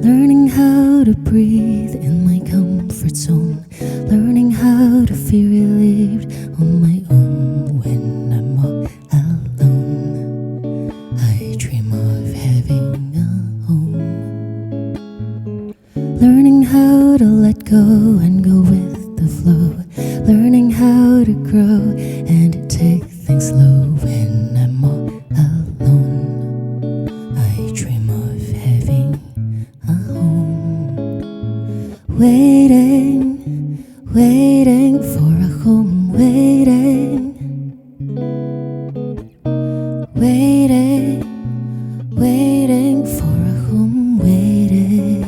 Learning how to breathe in my comfort zone. Learning how to feel relieved on my own when I'm all alone. I dream of having a home. Learning how to let go and go with the flow. Learning how to grow and take things slow when I'm all alone. I dream of having a home. Waiting, waiting for a home. Waiting, waiting, waiting for a home. Waiting.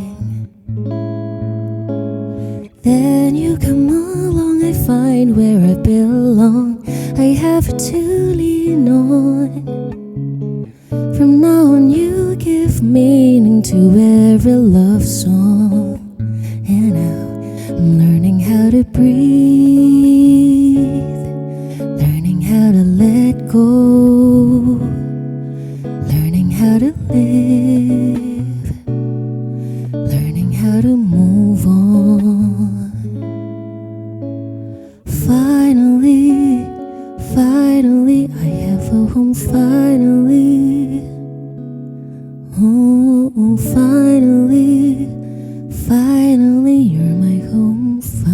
Then you come along, I find where I belong. I have to lean on. From now on you give meaning to every love song. And now I'm learning how to breathe, learning how to let go, learning how to live, learning how to move on. Finally, finally, I have a home. Finally, oh, finally, finally, you're my home. Finally.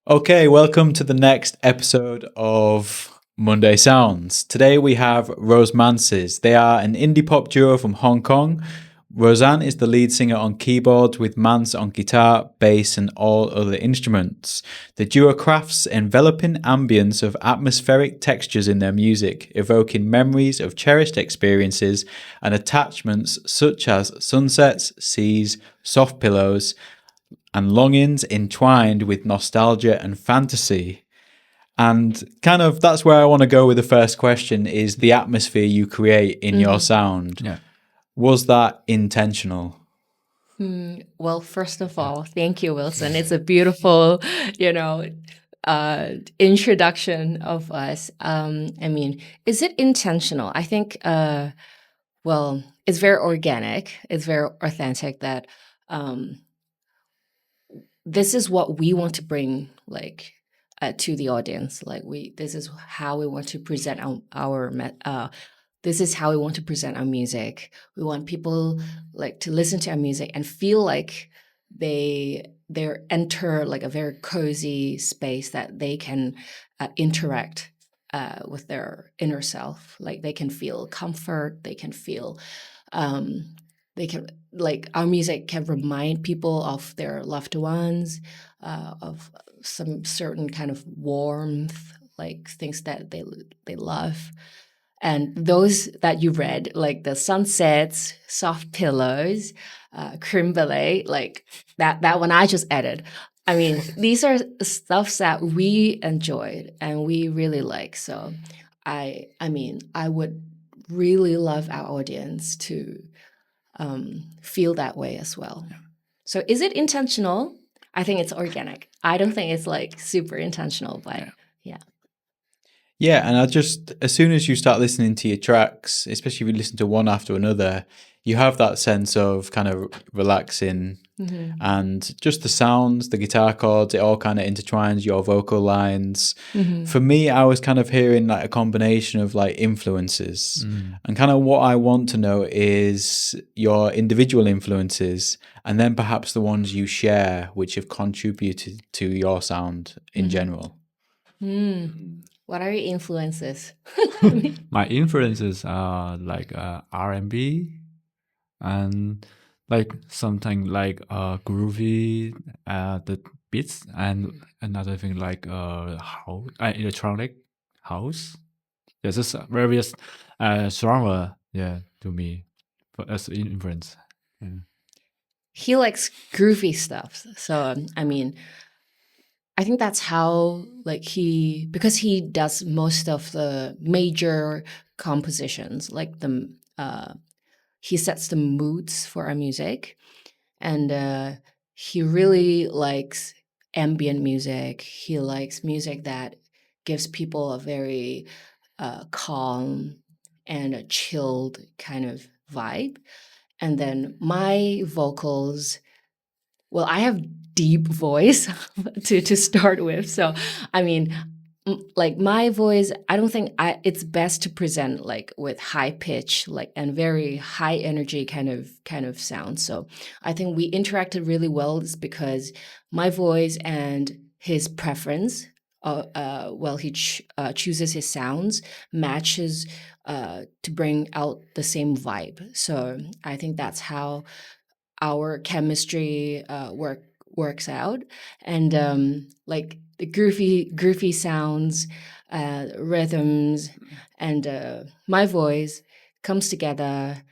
Okay, welcome to the next episode of Munday Sounds. Today we have Rosemances. They are an indie pop duo from Hong Kong. Roseanne is the lead singer on keyboards with Mance on guitar, bass and all other instruments. The duo crafts enveloping ambience of atmospheric textures in their music, evoking memories of cherished experiences and attachments such as sunsets, seas, soft pillows, and longings entwined with nostalgia and fantasy. And kind of that's where I want to go with the first question is the atmosphere you create in your sound. Yeah. Was that intentional? Well, first of all, thank you, Wilson. It's a beautiful, introduction of us. I mean, is it intentional? I think, well, it's very organic. It's very authentic that this is what we want to bring, like, to the audience. Like, this is how we want to present this is how we want to present our music. We want people like to listen to our music and feel like they enter like a very cozy space that they can interact with their inner self. Like they can feel comfort. They can feel they can like our music can remind people of their loved ones, of some certain kind of warmth, like things that they love. And those that you read, like the sunsets, soft pillows, creme brulee, like that one I just added. I mean, these are stuffs that we enjoyed and we really like. So I mean, I would really love our audience to feel that way as well. Yeah. So is it intentional? I think it's organic. I don't think it's like super intentional, but yeah. Yeah, and I just, as soon as you start listening to your tracks, especially if you listen to one after another, you have that sense of kind of relaxing and just the sounds, the guitar chords, it all kind of intertwines your vocal lines. For me, I was kind of hearing like a combination of like influences. And kind of what I want to know is your individual influences and then perhaps the ones you share which have contributed to your sound in general. What are your influences? My influences are like R&B and like something like groovy, the beats, and another thing like house, electronic house. There's just various genre, to me, as influence. Yeah. He likes groovy stuff. So I mean, I think that's how like because he does most of the major compositions, like he sets the moods for our music, and he really likes ambient music. He likes music that gives people a very calm and a chilled kind of vibe. And then my vocals, well, I have deep voice to start with. So, I mean, like my voice, I don't think it's best to present like with high pitch, like and very high energy kind of sound. So I think we interacted really well is because my voice and his preference, well, he chooses his sounds matches to bring out the same vibe. So I think that's how our chemistry works out, and like the groovy sounds, rhythms, and my voice comes together,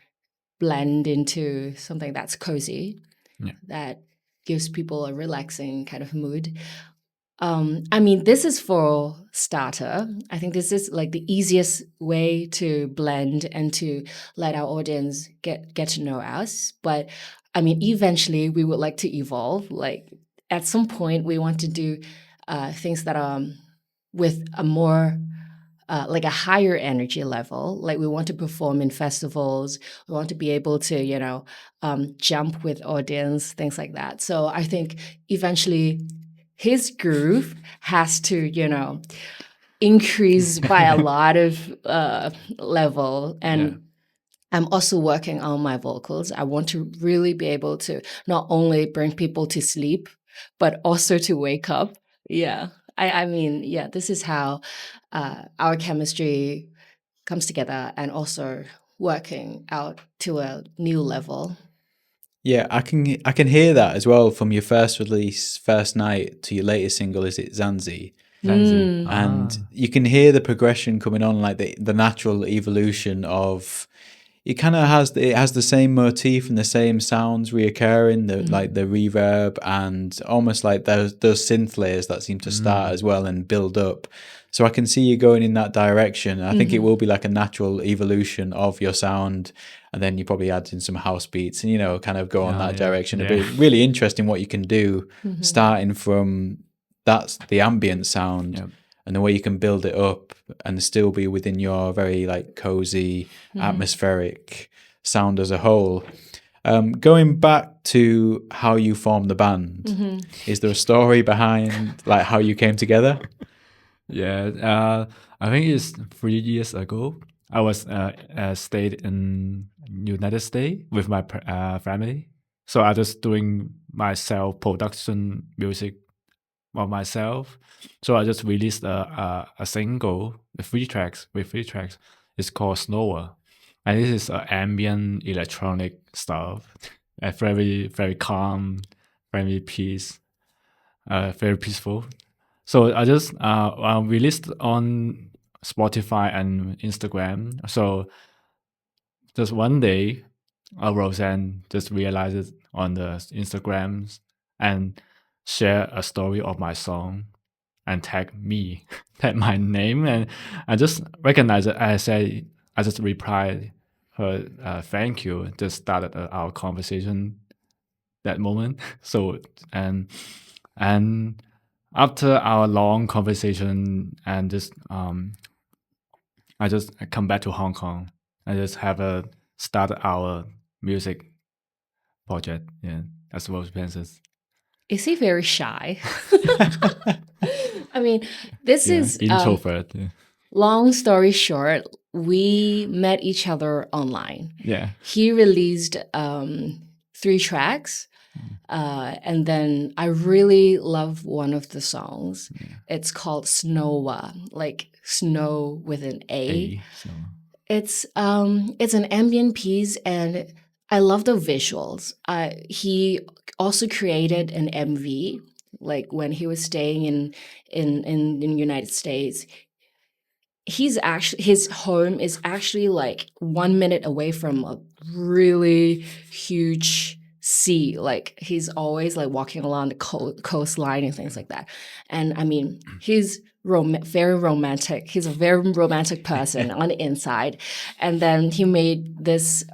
blend into something that's cozy, Yeah. that gives people a relaxing kind of mood. I mean, this is for starter. I think this is like the easiest way to blend and to let our audience get to know us. But I mean, eventually we would like to evolve. Like at some point, we want to do things that are with a more like a higher energy level. Like we want to perform in festivals. We want to be able to, jump with audience, things like that. So I think eventually his groove has to, increase by a lot of level. And Yeah. I'm also working on my vocals. I want to really be able to not only bring people to sleep, but also to wake up. Yeah. I mean, yeah, this is how our chemistry comes together and also working out to a new level. Yeah, I can hear that as well from your first release, First Night, to your latest single, is it Zanzi? Zanzi. And you can hear the progression coming on, like the natural evolution of it. Kind of has the same motif and the same sounds reoccurring, like the reverb and almost like those synth layers that seem to start as well and build up. So I can see you going in that direction. I think it will be like a natural evolution of your sound, and then you probably add in some house beats and kind of go on that direction. It'd be really interesting what you can do starting from that's the ambient sound. Yeah. And the way you can build it up and still be within your very like cozy, atmospheric sound as a whole. Going back to how you formed the band, is there a story behind like how you came together? Yeah, I think it's 3 years ago. I was stayed in United States with my family, so I just doing my self production music of myself. So I just released a single with 3 tracks. It's called Snower, and this is ambient electronic stuff, very very calm, very very peaceful. So I just released on Spotify and Instagram. So just one day, Roseanne just realized it on the Instagrams and share a story of my song and tag me, tag my name, and I just recognize it. I just replied her thank you. Just started our conversation that moment. So and after our long conversation and just I just come back to Hong Kong. I just have a start our music project. Yeah, as Rosemances. Is he very shy? I mean, this Yeah, is introvert. Yeah. long story short, we met each other online. Yeah. He released 3 tracks, and then I really love one of the songs. It's called Snowa, like snow with an A. So It's an ambient piece, and I love the visuals. He also created an MV, like when he was staying in the United States. His home is actually like 1 minute away from a really huge sea. Like he's always like walking along the coastline and things like that. And I mean, he's very romantic. He's a very romantic person on the inside. And then he made this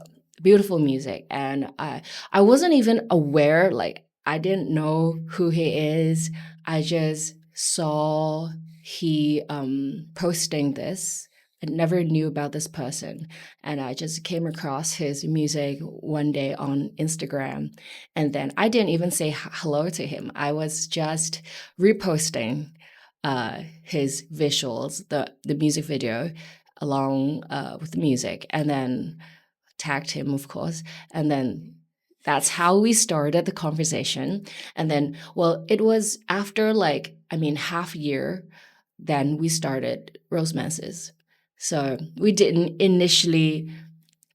beautiful music, and I wasn't even aware. Like I didn't know who he is. I just saw he posting this. I never knew about this person, and I just came across his music one day on Instagram, and then I didn't even say hello to him. I was just reposting his visuals, the music video, along with the music, and then tagged him, of course, and then that's how we started the conversation. And then, well, it was after half year, then we started Rosemances. So we didn't initially,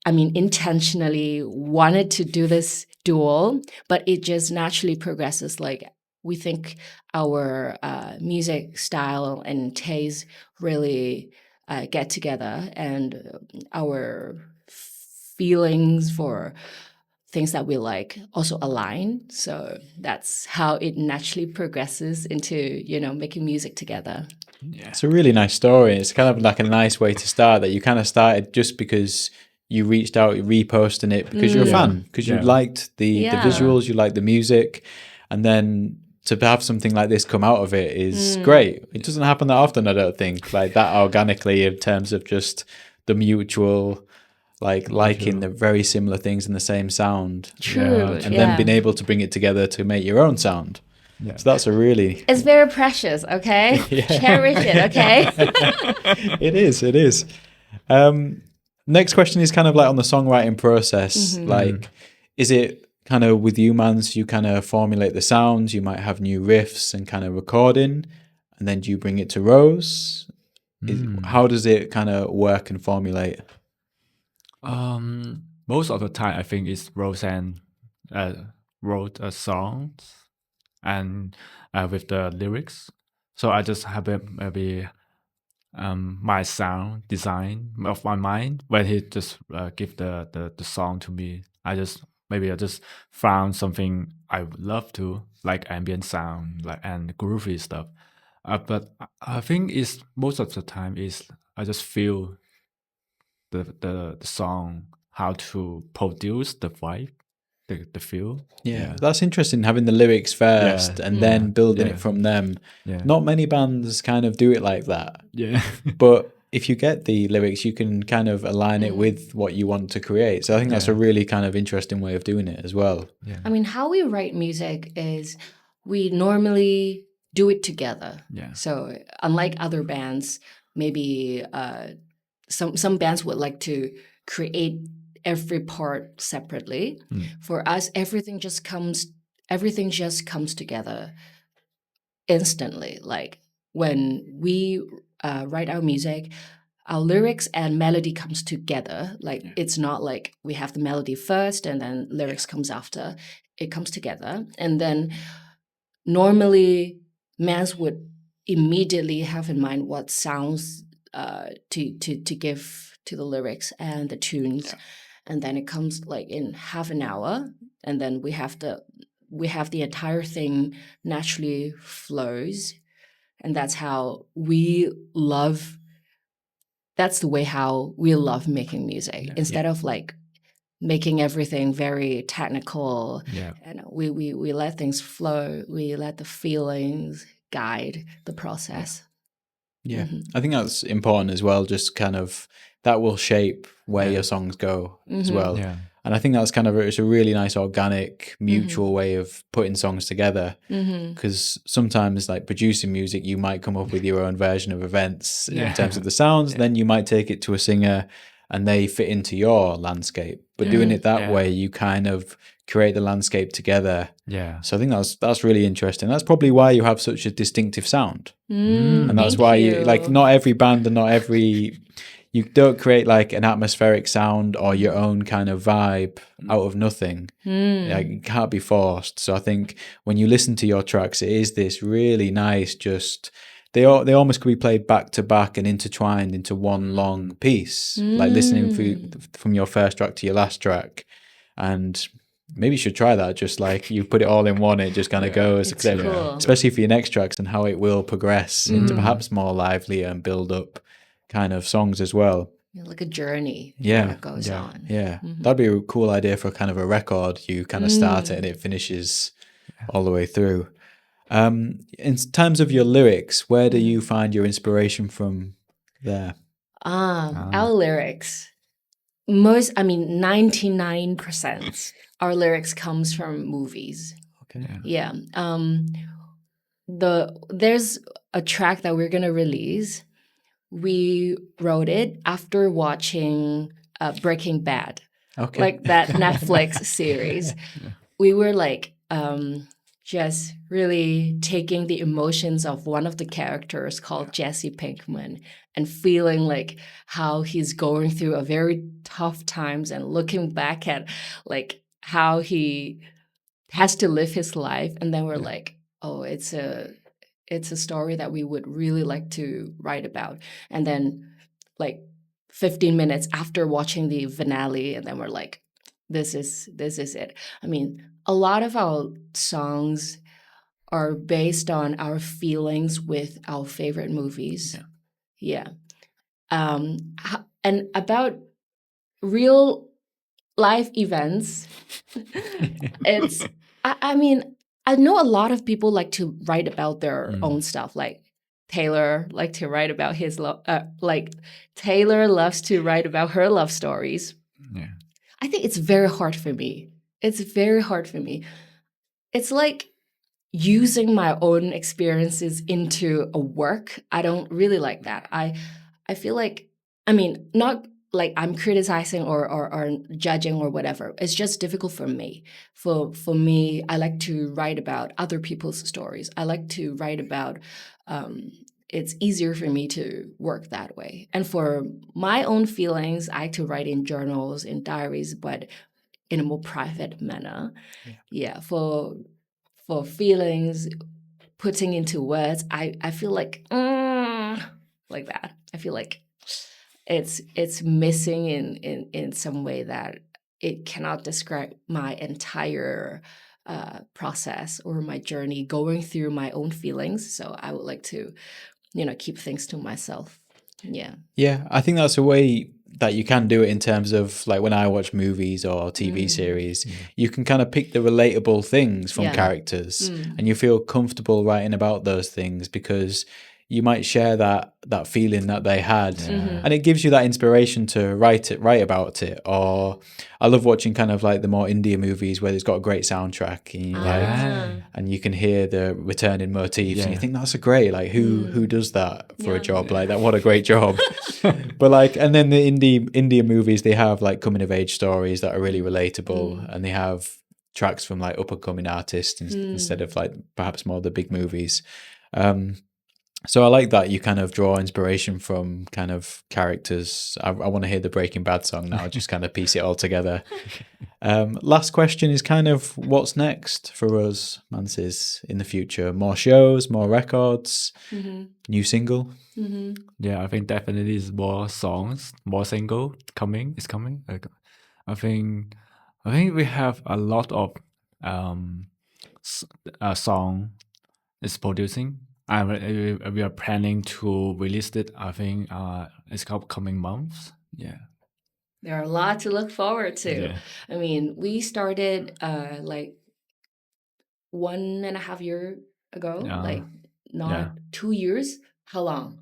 intentionally wanted to do this duel, but it just naturally progresses. Like we think our music style and taste really get together, and our feelings for things that we like also align. So that's how it naturally progresses into, making music together. Yeah. It's a really nice story. It's kind of like a nice way to start, that you kind of started just because you reached out, you reposting it because you're a fan, because you liked the visuals, you liked the music, and then to have something like this come out of it is great. It doesn't happen that often, I don't think, like that organically, in terms of just the mutual liking the very similar things in the same sound. True. And then being able to bring it together to make your own sound. Yeah. So that's a really... It's very precious, okay? Cherish it, okay? It is. Next question is kind of like on the songwriting process. Like, is it kind of with you, Mans, you kind of formulate the sounds, you might have new riffs and kind of recording, and then do you bring it to Rose? How does it kind of work and formulate? Most of the time, I think it's Roseanne wrote a song and with the lyrics. So I just have it maybe my sound design of my mind when he just give the song to me. I just found something I would love to, like ambient sound, and groovy stuff. But I think it's most of the time is I just feel the song, how to produce the vibe, the feel. Yeah, that's interesting, having the lyrics first and then building it from them. Not many bands kind of do it like that. But if you get the lyrics, you can kind of align it with what you want to create. So I think that's a really kind of interesting way of doing it as well. How we write music is we normally do it together. So unlike other bands, maybe some bands would like to create every part separately. For us, everything just comes together instantly. Like when we write our music, our lyrics and melody comes together. Like it's not like we have the melody first and then lyrics comes after. It comes together, and then normally Mans would immediately have in mind what sounds to give to the lyrics and the tunes, and then it comes like in half an hour, and then we have the entire thing naturally flows, and that's the way how we love making music, instead of like making everything very technical. And we let things flow, we let the feelings guide the process. I think that's important as well, just kind of that will shape where your songs go as well. And I think that's kind of it's a really nice organic mutual way of putting songs together, because sometimes like producing music, you might come up with your own version of events in terms of the sounds, then you might take it to a singer and they fit into your landscape, but doing it that way, you kind of create the landscape together. So I think that's really interesting. That's probably why you have such a distinctive sound. And that's why you like, not every band and not every, you don't create like an atmospheric sound or your own kind of vibe out of nothing. Like, it can't be forced. So I think when you listen to your tracks, it is this really nice, just they almost could be played back to back and intertwined into one long piece, like listening from your first track to your last track. And maybe you should try that, just like you put it all in one, it just kind of goes, cool. Especially for your next tracks, and how it will progress into perhaps more lively and build up kind of songs as well. Like a journey that goes on. That'd be a cool idea for kind of a record. You kind of start it and it finishes all the way through. In terms of your lyrics, where do you find your inspiration from there? Our lyrics, 99% our lyrics comes from movies. Okay. Yeah. There's a track that we're gonna release. We wrote it after watching Breaking Bad, Okay. like that Netflix series. We were like just really taking the emotions of one of the characters called Jesse Pinkman and feeling like how he's going through a very tough times and looking back at like how he has to live his life. And then we're like, oh, it's a story that we would really like to write about. And then like 15 minutes after watching the finale, and then we're like, this is it. I mean, a lot of our songs are based on our feelings with our favorite movies. Yeah. And about real life events, it's I mean, I know a lot of people like to write about their own stuff. Like Taylor like to write about his love. Like Taylor loves to write about her love stories. Yeah. I think it's very hard for me. It's very hard for me. It's like using my own experiences into a work. I don't really like that. I feel like, I mean, not like I'm criticizing or judging or whatever. It's just difficult for me. For me, I like to write about other people's stories. I like to write about. It's easier for me to work that way. And for my own feelings, I like to write in journals, in diaries, but in a more private manner. Yeah. For feelings, putting into words, I feel like that. I feel like it's missing in some way that it cannot describe my entire process or my journey going through my own feelings. So I would like to, keep things to myself. Yeah. Yeah, I think that's a way that you can do it in terms of like when I watch movies or TV series, you can kind of pick the relatable things from Yeah. characters and you feel comfortable writing about those things because you might share that feeling that they had and it gives you that inspiration to write about it. Or I love watching kind of like the more indie movies where it's got a great soundtrack and you like and you can hear the returning motifs and you think that's a great, like who does that for a job like that, what a great job. But like, and then the Indian movies, they have like coming of age stories that are really relatable and they have tracks from like up and coming artists instead of like perhaps more the big movies. So I like that you kind of draw inspiration from kind of characters. I want to hear the Breaking Bad song now, just kind of piece it all together. Last question is kind of what's next for Rosemances in the future? More shows, more records, new single? Yeah, I think definitely is more songs, more single coming. It's coming. I think we have a lot of song is producing. We are planning to release it. I think it's coming months. Yeah. There are a lot to look forward to. Yeah. I mean, we started like 1.5 years ago, like not 2 years. How long?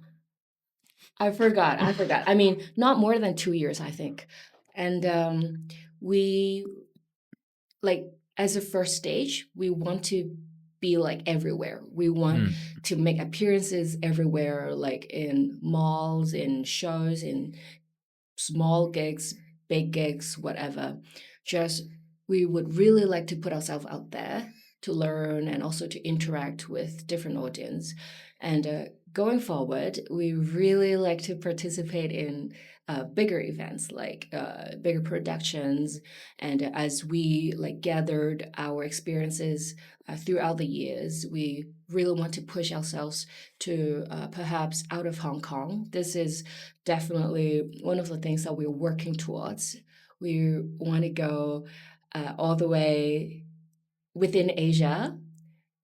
I forgot. I mean, not more than 2 years, I think. And we like as a first stage, we want to be like everywhere. We want to make appearances everywhere, like in malls, in shows, in small gigs, big gigs, whatever. Just we would really like to put ourselves out there to learn and also to interact with different audience. And going forward, we really like to participate in bigger events, like bigger productions. And as we like gathered our experiences throughout the years, we really want to push ourselves to perhaps out of Hong Kong. This is definitely one of the things that we're working towards. We want to go all the way within Asia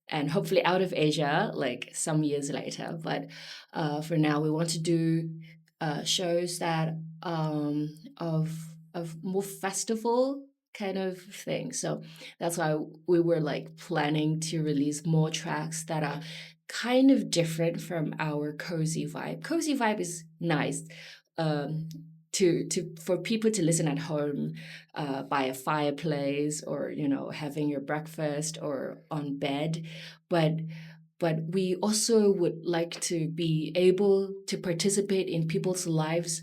and hopefully out of Asia, like some years later. But for now, we want to do shows that of more festival kind of thing. So that's why we were like planning to release more tracks that are kind of different from our cozy vibe. Cozy vibe is nice. To for people to listen at home, by a fireplace, or having your breakfast or on bed, but we also would like to be able to participate in people's lives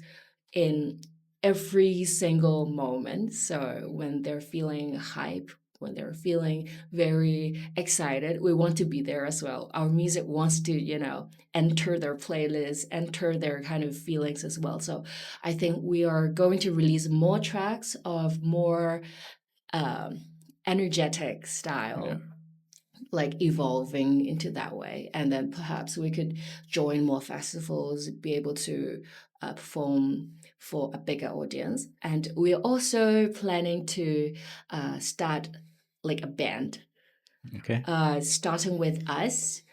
in every single moment. So when they're feeling hype, when they're feeling very excited, we want to be there as well. Our music wants to, enter their playlist, enter their kind of feelings as well. So I think we are going to release more tracks of more energetic style, like evolving into that way. And then perhaps we could join more festivals, be able to perform for a bigger audience. And we're also planning to start like a band, Okay. starting with us.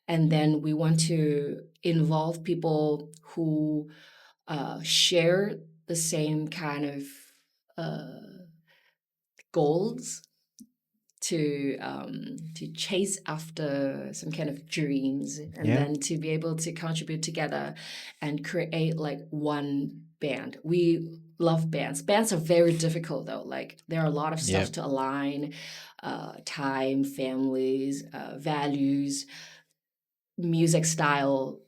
And then we want to involve people who share the same kind of goals, to chase after some kind of dreams, and then to be able to contribute together and create like one band. We love bands. Bands are very difficult though. Like there are a lot of stuff to align, time, families, values, music style,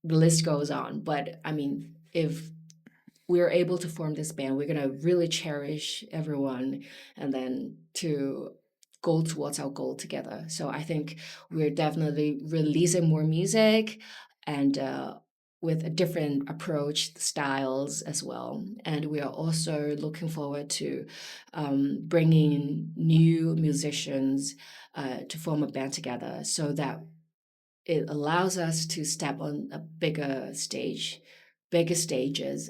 the list goes on. But I mean, if we're able to form this band, we're gonna really cherish everyone, and then to go towards our goal together. So I think we're definitely releasing more music, and with a different approach, styles as well. And we are also looking forward to bringing in new musicians to form a band together, so that it allows us to step on a bigger stages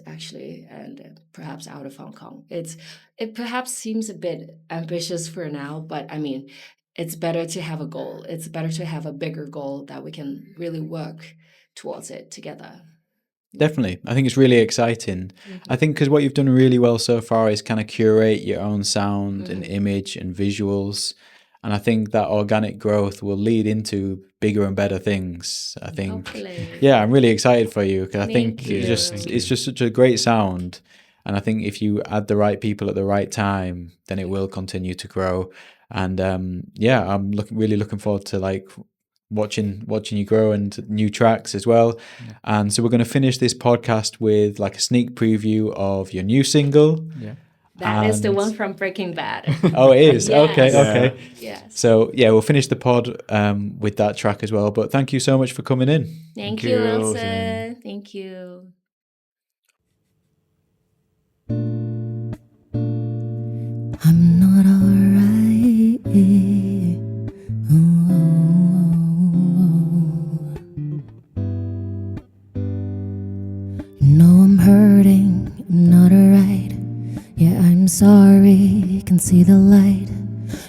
actually, and perhaps out of Hong Kong. It perhaps seems a bit ambitious for now, but I mean, it's better to have a goal. It's better to have a bigger goal that we can really work towards it together. Definitely. I think it's really exciting. I think because what you've done really well so far is kind of curate your own sound and image and visuals. And I think that organic growth will lead into bigger and better things. I think, Hopefully. I'm really excited for you, because I think Thank you. it's just such a great sound. And I think if you add the right people at the right time, then it will continue to grow. And I'm really looking forward to like watching you grow, and new tracks as well. And so we're going to finish this podcast with like a sneak preview of your new single. That is the one from Breaking Bad. Oh, it is. Yes. Okay. Yes. So we'll finish the pod with that track as well. But thank you so much for coming in. Thank you, you, Wilson. Wilson. Thank you. I'm not alright. No, I'm hurting. I'm not alright. Yeah, I'm sorry. Can see the light.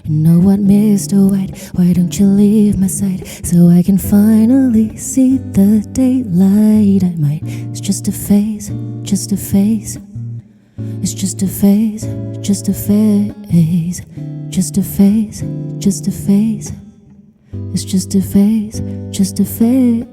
You know what, Mr. White? Why don't you leave my side so I can finally see the daylight? I might. It's just a phase. Just a phase. It's just a phase, just a phase, just a phase, just a phase. It's just a phase, just a phase.